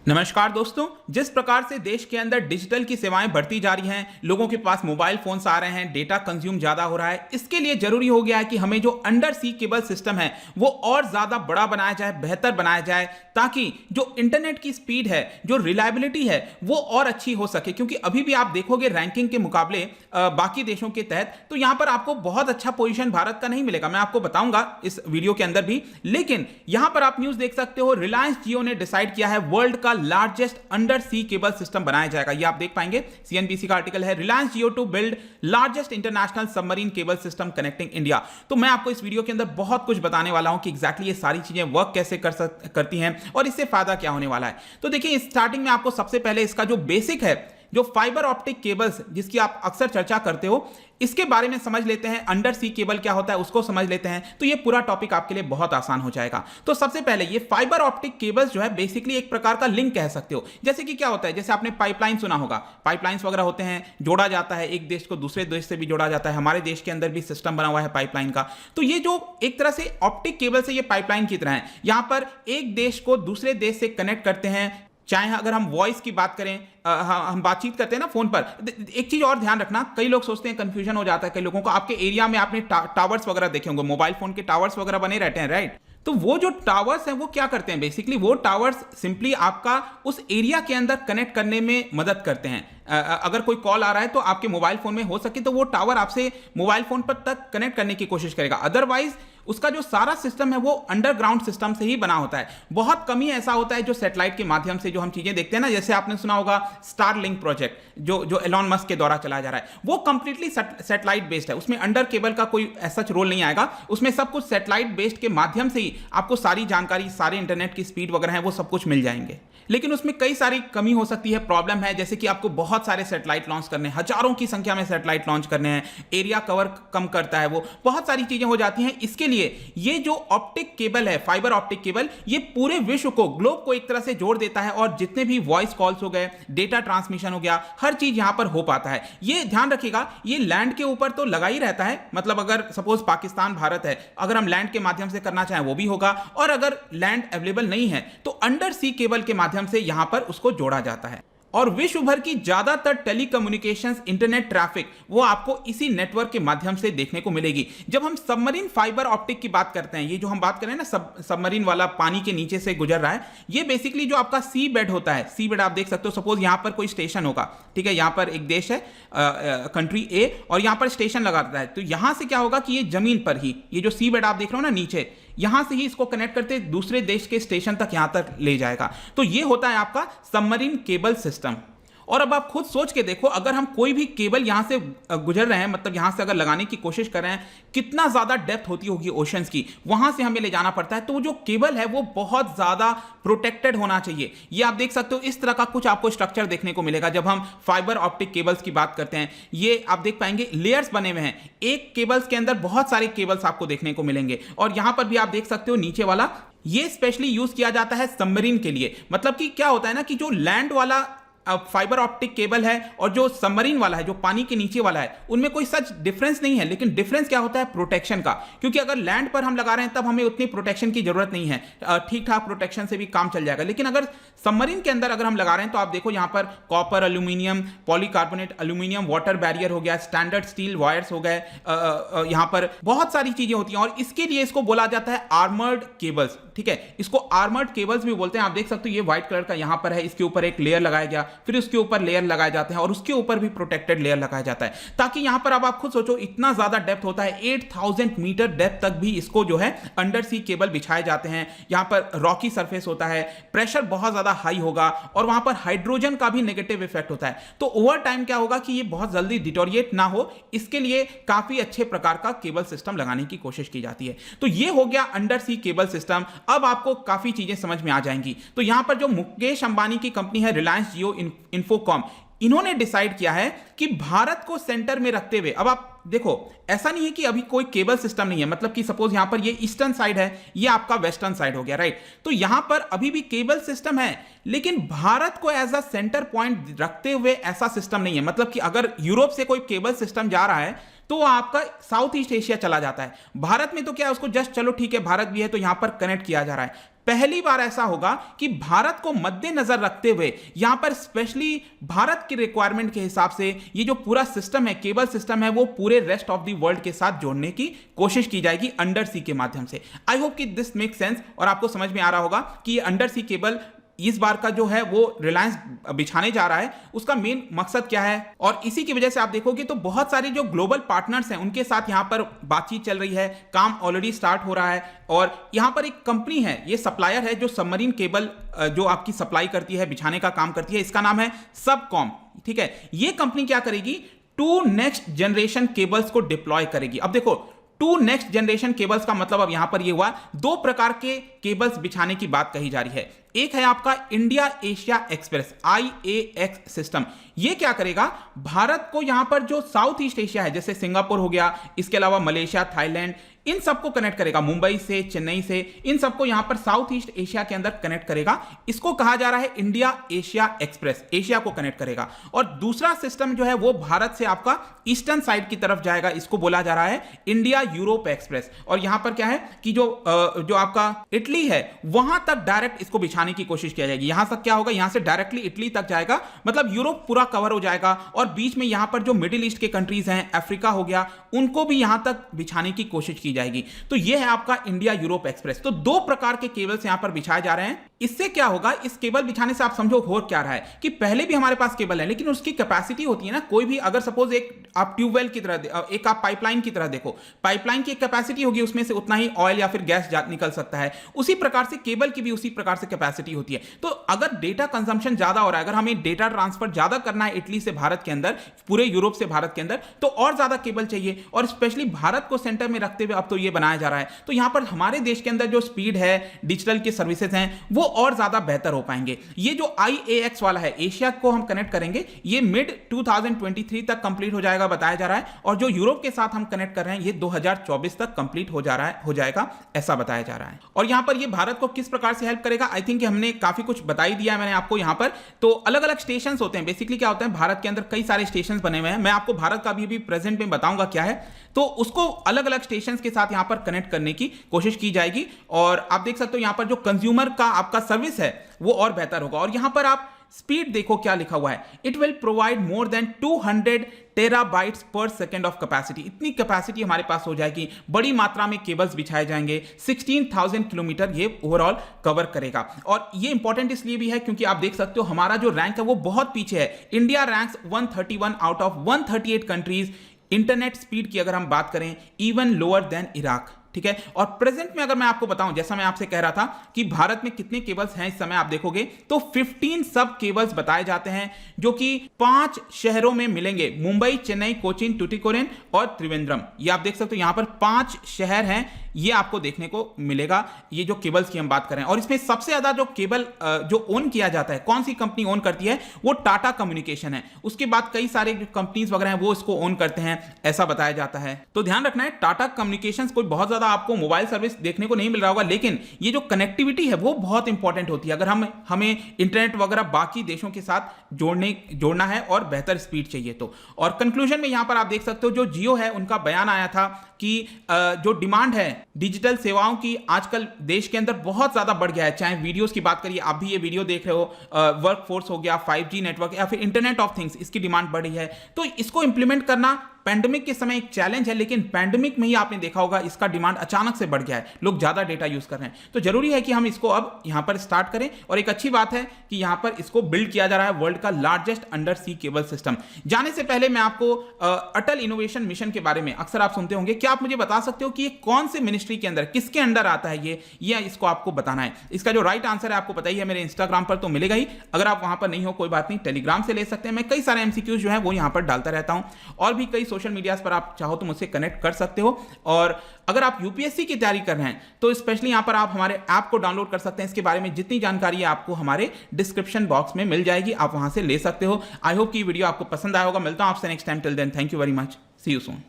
नमस्कार दोस्तों। जिस प्रकार से देश के अंदर डिजिटल की सेवाएं बढ़ती जा रही हैं, लोगों के पास मोबाइल फोन्स आ रहे हैं, डेटा कंज्यूम ज्यादा हो रहा है, इसके लिए जरूरी हो गया है कि हमें जो अंडर सी केबल सिस्टम है वो और ज्यादा बड़ा बनाया जाए, बेहतर बनाया जाए, ताकि जो इंटरनेट की स्पीड है, जो रिलायबिलिटी है, वो और अच्छी हो सके। क्योंकि अभी भी आप देखोगे रैंकिंग के मुकाबले बाकी देशों के तहत, तो यहां पर आपको बहुत अच्छा पोजीशन भारत का नहीं मिलेगा। मैं आपको बताऊंगा इस वीडियो के अंदर भी। लेकिन यहां पर आप न्यूज देख सकते हो, रिलायंस जियो ने डिसाइड किया है वर्ल्ड का largest undersea cable system बनाया जाएगा। ये आप देख पाएंगे, सीएनबीसी का आर्टिकल है, Reliance Jio to build largest international submarine cable system connecting India. तो मैं आपको इस वीडियो के अंदर बहुत कुछ बताने वाला हूं कि एग्जैक्टली ये सारी चीजें वर्क कैसे करती हैं और इससे फायदा क्या होने वाला है। तो देखिए, स्टार्टिंग में आपको सबसे पहले इसका जो बेसिक है, जो फाइबर ऑप्टिक केबल्स जिसकी आप अक्सर चर्चा करते हो, इसके बारे में समझ लेते हैं। अंडर सी केबल क्या होता है उसको समझ लेते हैं, तो ये पूरा टॉपिक आपके लिए बहुत आसान हो जाएगा। तो सबसे पहले ये फाइबर ऑप्टिक केबल्स जो है बेसिकली एक प्रकार का लिंक कह सकते हो। जैसे कि क्या होता है, जैसे आपने पाइपलाइन सुना होगा, पाइपलाइंस वगैरह होते हैं, जोड़ा जाता है, एक देश को दूसरे देश से भी जोड़ा जाता है। हमारे देश के अंदर भी सिस्टम बना हुआ है पाइपलाइन का। तो ये जो एक तरह से ऑप्टिक केबल से ये पाइपलाइन की तरह है, यहां पर एक देश को दूसरे देश से कनेक्ट करते हैं। चाहे अगर हम वॉइस की बात करें, हम बातचीत करते हैं ना फोन पर। एक चीज और ध्यान रखना, कई लोग सोचते हैं, कंफ्यूजन हो जाता है कई लोगों को। आपके एरिया में आपने टावर्स वगैरह देखे होंगे, मोबाइल फोन के टावर्स वगैरह बने रहते हैं, राइट? तो वो जो टावर्स हैं वो क्या करते हैं, बेसिकली वो टावर्स सिंपली आपका उस एरिया के अंदर कनेक्ट करने में मदद करते हैं। अगर कोई कॉल आ रहा है तो आपके मोबाइल फोन में हो सके तो वो टावर आपसे मोबाइल फोन पर तक कनेक्ट करने की कोशिश करेगा। अदरवाइज उसका जो सारा सिस्टम है वो अंडरग्राउंड सिस्टम से ही बना होता है। बहुत कम ही ऐसा होता है जो सैटेलाइट के माध्यम से जो हम चीजें देखते हैं ना, जैसे आपने सुना होगा स्टारलिंक प्रोजेक्ट जो एलॉन मस्क के द्वारा चलाया जा रहा है, वो कंप्लीटली सैटेलाइट बेस्ड है। उसमें अंडर केबल का कोई ऐसा रोल नहीं आएगा। उसमें सब कुछ सैटेलाइट बेस्ड के माध्यम से ही आपको सारी जानकारी, सारे इंटरनेट की स्पीड वगैरह है वो सब कुछ मिल जाएंगे। लेकिन उसमें कई सारी कमी हो सकती है, प्रॉब्लम है, जैसे कि आपको बहुत सारे सैटेलाइट लॉन्च करने हैं, हजारों की संख्या में सैटेलाइट लॉन्च करने हैं, एरिया कवर कम करता है, वो बहुत सारी चीजें हो जाती हैं। इसके लिए ये जो ऑप्टिक केबल है, फाइबर ऑप्टिक केबल, ये पूरे विश्व को, ग्लोब को एक तरह से जोड़ देता है और जितने भी वॉइस कॉल्स हो गए, डेटा ट्रांसमिशन हो गया, हर चीज यहां पर हो पाता है। ये ध्यान रखिएगा, ये लैंड के ऊपर तो लगा ही रहता है, मतलब अगर सपोज पाकिस्तान भारत है, अगर हम लैंड के माध्यम से करना चाहें वो भी होगा, और अगर लैंड अवेलेबल नहीं है तो अंडर सी केबल के माध्यम से यहां पर उसको जोड़ा जाता है। और विश्व भर की ज्यादातर टेलीकम्युनिकेशंस, इंटरनेट ट्रैफिक, वो आपको इसी नेटवर्क के माध्यम से देखने को मिलेगी। जब हम सबमरीन फाइबर ऑप्टिक की बात करते हैं, ये जो हम बात कर रहे हैं ना, सबमरीन वाला पानी के नीचे से गुजर रहा है, ये बेसिकली जो आपका सी बेड होता है, सी बेड आप देख सकते हो। सपोज यहां पर कोई स्टेशन होगा, ठीक है, यहां पर एक देश है, कंट्री ए, और यहां पर स्टेशन लगा रहता है। तो यहां से क्या होगा कि ये जमीन पर ही, ये जो सी बेड आप देख रहे हो ना नीचे, यहां से ही इसको कनेक्ट करते दूसरे देश के स्टेशन तक, यहां तक ले जाएगा। तो ये होता है आपका सबमरीन केबल सिस्टम। और अब आप खुद सोच के देखो, अगर हम कोई भी केबल यहां से गुजर रहे हैं, मतलब यहां से अगर लगाने की कोशिश कर रहे हैं, कितना ज्यादा डेप्थ होती होगी ओशंस की, वहां से हमें ले जाना पड़ता है। तो जो केबल है वो बहुत ज्यादा प्रोटेक्टेड होना चाहिए। ये आप देख सकते हो, इस तरह का कुछ आपको स्ट्रक्चर देखने को मिलेगा जब हम फाइबर ऑप्टिक केबल्स की बात करते हैं। ये आप देख पाएंगे लेयर्स बने हुए हैं, एक केबल्स के अंदर बहुत सारे केबल्स आपको देखने को मिलेंगे। और यहां पर भी आप देख सकते हो नीचे वाला, ये स्पेशली यूज किया जाता है सबमरीन के लिए। मतलब कि क्या होता है ना, कि जो लैंड वाला फाइबर ऑप्टिक केबल है और जो सबमरीन वाला है, जो पानी के नीचे वाला है, उनमें कोई सच डिफरेंस नहीं है। लेकिन डिफरेंस क्या होता है, प्रोटेक्शन का। क्योंकि अगर लैंड पर हम लगा रहे हैं तब हमें उतनी प्रोटेक्शन की जरूरत नहीं है, ठीक ठाक प्रोटेक्शन से भी काम चल जाएगा। लेकिन अगर सबमरीन के अंदर अगर हम लगा रहे हैं तो आप देखो यहां पर copper, aluminium, polycarbonate aluminium, water barrier हो गया, स्टैंडर्ड स्टील वायर्स हो गए, यहां पर बहुत सारी चीजें होती हैं। और इसके लिए इसको बोला जाता है आर्मर्ड केबल्स, ठीक है, इसको आर्मर्ड केबल्स भी बोलते हैं। आप देख सकते हो ये व्हाइट कलर का यहां पर है, इसके ऊपर एक लेयर लगाया गया, फिर उसके ऊपर लेयर लगाए जाते हैं और उसके ऊपर भी प्रोटेक्टेड लेयर लगाया जाता है, ताकि यहां पर अब आप खुद सोचो, इतना ज्यादा डेप्थ होता है, 8000 मीटर डेप्थ तक भी इसको जो है अंडर सी केबल बिछाए जाते हैं। यहां पर रॉकी सरफेस होता है, प्रेशर बहुत ज्यादा हाई होगा और वहां पर हाइड्रोजन का भी नेगेटिव इफेक्ट होता है। तो ओवर टाइम क्या होगा कि ये बहुत जल्दी डिटोरिएट ना हो, इसके लिए काफी अच्छे प्रकार का केबल सिस्टम लगाने की कोशिश की जाती है। तो ये हो गया अंडर सी केबल सिस्टम। अब आपको काफी चीजें समझ में आ जाएंगी। तो यहां पर जो मुकेश अंबानी की कंपनी है रिलायंस जियो इन्फोकॉम, इन्होंने डिसाइड किया है कि भारत को सेंटर में रखते हुए, अब आप देखो, ऐसा नहीं है कि अभी कोई केबल सिस्टम नहीं है, मतलब कि सपोज यहां पर ये ईस्टर्न साइड है, ये आपका वेस्टर्न साइड हो गया, राइट? तो यहां पर अभी भी केबल सिस्टम है, लेकिन भारत को एज अ सेंटर पॉइंट रखते हुए ऐसा सिस्टम नहीं है। मतलब कि अगर यूरोप से कोई केबल सिस्टम जा रहा है तो आपका साउथ ईस्ट एशिया चला जाता है। भारत में तो क्या है, उसको जस्ट चलो ठीक है, भारत भी है तो यहां पर कनेक्ट किया जा रहा है। पहली बार ऐसा होगा कि भारत को मद्देनजर रखते हुए यहां पर स्पेशली भारत की रिक्वायरमेंट के हिसाब से ये जो पूरा सिस्टम है, केबल सिस्टम है, वो पूरे रेस्ट ऑफ द वर्ल्ड के साथ जोड़ने की कोशिश की जाएगी अंडर सी के माध्यम से। आई होप कि दिस मेक सेंस और आपको समझ में आ रहा होगा कि ये अंडर सी केबल इस बार का जो है वो रिलायंस बिछाने जा रहा है, उसका मेन मकसद क्या है। और इसी की वजह से आप देखोगे तो बहुत सारे जो ग्लोबल पार्टनर्स हैं उनके साथ यहां पर बातचीत चल रही है, काम ऑलरेडी स्टार्ट हो रहा है। और यहां पर एक कंपनी है, ये सप्लायर है जो सबमरीन केबल जो आपकी सप्लाई करती है, बिछाने का काम करती है, इसका नाम है सबकॉम। ठीक है, ये कंपनी क्या करेगी, 2 नेक्स्ट जनरेशन केबल्स को डिप्लॉय करेगी। अब देखो 2 नेक्स्ट जनरेशन केबल्स का मतलब अब यहां पर ये हुआ 2 प्रकार के केबल्स बिछाने की बात कही जा रही है। एक है आपका India Asia express IAX system. ये क्या करेगा, भारत को यहां पर जो साउथ ईस्ट एशिया है, जैसे सिंगापुर हो गया, इसके अलावा मलेशिया, थाईलैंड, इन सबको कनेक्ट करेगा, मुंबई से, चेन्नई से, इन सबको यहां पर साउथ ईस्ट एशिया के अंदर कनेक्ट करेगा। इसको कहा जा रहा है इंडिया एशिया एक्सप्रेस, एशिया को कनेक्ट करेगा। और दूसरा सिस्टम जो है वो भारत से आपका ईस्टर्न साइड की तरफ जाएगा, इसको बोला जा रहा है इंडिया यूरोप एक्सप्रेस। और यहां पर क्या है कि जो आपका इटली है वहां तक डायरेक्ट इसको बिछाने की कोशिश की जाएगी। यहां तक क्या होगा, यहां से डायरेक्टली इटली तक जाएगा, मतलब यूरोप पूरा कवर हो जाएगा। और बीच में यहां पर जो मिडिल ईस्ट के कंट्रीज हैं, अफ्रीका हो गया, उनको भी यहां तक बिछाने की कोशिश की जाएगी। तो यह है आपका इंडिया यूरोप एक्सप्रेस। तो 2 प्रकार के केबल्स यहां पर बिछाए जा रहे हैं। इससे क्या होगा, इस केबल बिछाने से आप समझो हो क्या रहा है कि पहले भी हमारे पास केबल है, लेकिन उसकी कैपेसिटी होती है ना, कोई भी अगर सपोज एक आप ट्यूबवेल की तरह, एक आप पाइपलाइन की तरह देखो, पाइपलाइन की एक कैपेसिटी होगी, उसमें से उतना ही ऑयल या फिर गैस निकल सकता है। उसी प्रकार से केबल की भी उसी प्रकार से कैपेसिटी होती है। तो अगर डेटा कंजम्पशन ज्यादा हो रहा है, अगर हमें डेटा ट्रांसफर ज्यादा करना है इटली से भारत के अंदर, पूरे यूरोप से भारत के अंदर, तो और ज्यादा केबल चाहिए। और स्पेशली भारत को सेंटर में रखते हुए अब तो ये बनाया जा रहा है। तो यहां पर हमारे देश के अंदर जो स्पीड है, डिजिटल की सर्विसेज हैं, वो और ज्यादा बेहतर हो पाएंगे। ये जो IAX वाला है, एशिया को हम कनेक्ट करेंगे, ये मिड 2023 तक कंप्लीट हो जाएगा बताया जा रहा है। और जो यूरोप के साथ हम कनेक्ट कर रहे हैं, ये 2024 तक कंप्लीट हो जाएगा ऐसा बताया जा रहा है। और यहां पर ये भारत को किस प्रकार से हेल्प करेगा, आई थिंक हमने काफी कुछ बता ही दिया है मैंने आपको यहां पर। तो अलग अलग स्टेशन होते हैं, बेसिकली क्या होता है, भारत के अंदर कई सारे स्टेशन बने हुए हैं। मैं आपको भारत का भी प्रेजेंट में बताऊंगा क्या है, तो उसको अलग अलग स्टेशन के साथ यहां पर कनेक्ट करने की कोशिश की जाएगी। और आप देख सकते हो यहां पर जो कंज्यूमर का आपका सर्विस है वो और बेहतर होगा। और यहां पर आप स्पीड देखो क्या लिखा हुआ है, it will provide more than 200 terabytes पर सेकेंड ऑफ कैपेसिटी। इतनी कैपेसिटी हमारे पास हो जाएगी, बड़ी मात्रा में केबल्स बिछाए जाएंगे, 16,000 किलोमीटर ये ओवरऑल कवर करेगा। और ये इंपॉर्टेंट इसलिए भी है क्योंकि आप देख सकते हो हमारा जो रैंक है वो बहुत पीछे है। India ranks 131 out of 138 countries internet speed की अगर हम बात करें, इवन लोअर देन इराक। ठीक है, और प्रेजेंट में अगर मैं आपको बताऊं, जैसा मैं आपसे कह रहा था कि भारत में कितने केबल्स हैं इस समय, आप देखोगे तो 15 सब केबल्स बताए जाते हैं जो कि 5 शहरों में मिलेंगे, मुंबई, चेन्नई, कोचीन, टुटिकोरिन और त्रिवेंद्रम। ये आप देख सकते हो यहां पर 5 शहर हैं, ये आपको देखने को मिलेगा, ये जो केबल्स की हम बात कर रहे हैं। और इसमें सबसे ज्यादा जो केबल जो ओन किया जाता है, कौन सी कंपनी ओन करती है, वो टाटा कम्युनिकेशन है। उसके बाद कई सारे जो कंपनीज वगैरह हैं वो इसको ओन करते हैं, ऐसा बताया जाता है। तो ध्यान रखना है, टाटा कम्युनिकेशंस कोई बहुत ज्यादा आपको मोबाइल सर्विस देखने को नहीं मिल रहा होगा, लेकिन ये जो कनेक्टिविटी है वो बहुत इंपॉर्टेंट होती है। अगर हमें इंटरनेट वगैरह बाकी देशों के साथ जोड़ना है और बेहतर स्पीड चाहिए तो। और कंक्लूजन में यहां पर आप देख सकते हो जो जियो है उनका बयान आया था कि जो डिमांड है डिजिटल सेवाओं की आजकल देश के अंदर बहुत ज्यादा बढ़ गया है। चाहे वीडियोस की बात करिए, आप भी ये वीडियो देख रहे हो, वर्कफोर्स हो गया, 5G नेटवर्क या फिर इंटरनेट ऑफ थिंग्स, इसकी डिमांड बढ़ी है। तो इसको इंप्लीमेंट करना पैंडेमिक के समय एक चैलेंज है, लेकिन पैंडेमिक में ही आपने देखा होगा इसका डिमांड अचानक से बढ़ गया है, लोग ज्यादा डेटा यूज कर रहे हैं। तो जरूरी है कि हम इसको अब यहां पर स्टार्ट करें। और एक अच्छी बात है कि यहां पर इसको बिल्ड किया जा रहा है वर्ल्ड का largest undersea cable system. जाने से पहले मैं आपको अटल इनोवेशन मिशन के बारे में अक्सर आप सुनते होंगे, क्या आप मुझे बता सकते हो कि ये कौन से मिनिस्ट्री के अंदर, किसके अंडर आता है ये इसको आपको बताना है। इसका जो राइट आंसर है आपको पता ही है, मेरे इंस्टाग्राम पर तो मिलेगा ही, अगर आप वहां पर नहीं हो कोई बात नहीं, टेलीग्राम से ले सकते हैं। मैं कई सारे एमसीक्यूज जो है वो यहां पर डालता रहता हूं, और भी कई सोशल मीडिया पर आप चाहो तो मुझसे कनेक्ट कर सकते हो। और अगर आप यूपीएससी की तैयारी कर रहे हैं तो स्पेशली यहां पर आप हमारे ऐप को डाउनलोड कर सकते हैं। इसके बारे में जितनी जानकारी है आपको हमारे डिस्क्रिप्शन बॉक्स में मिल जाएगी, आप वहां से ले सकते हो। आई होप कि वीडियो आपको पसंद आया होगा। मिलता हूं आपसे next time, till then thank you very much, see you soon.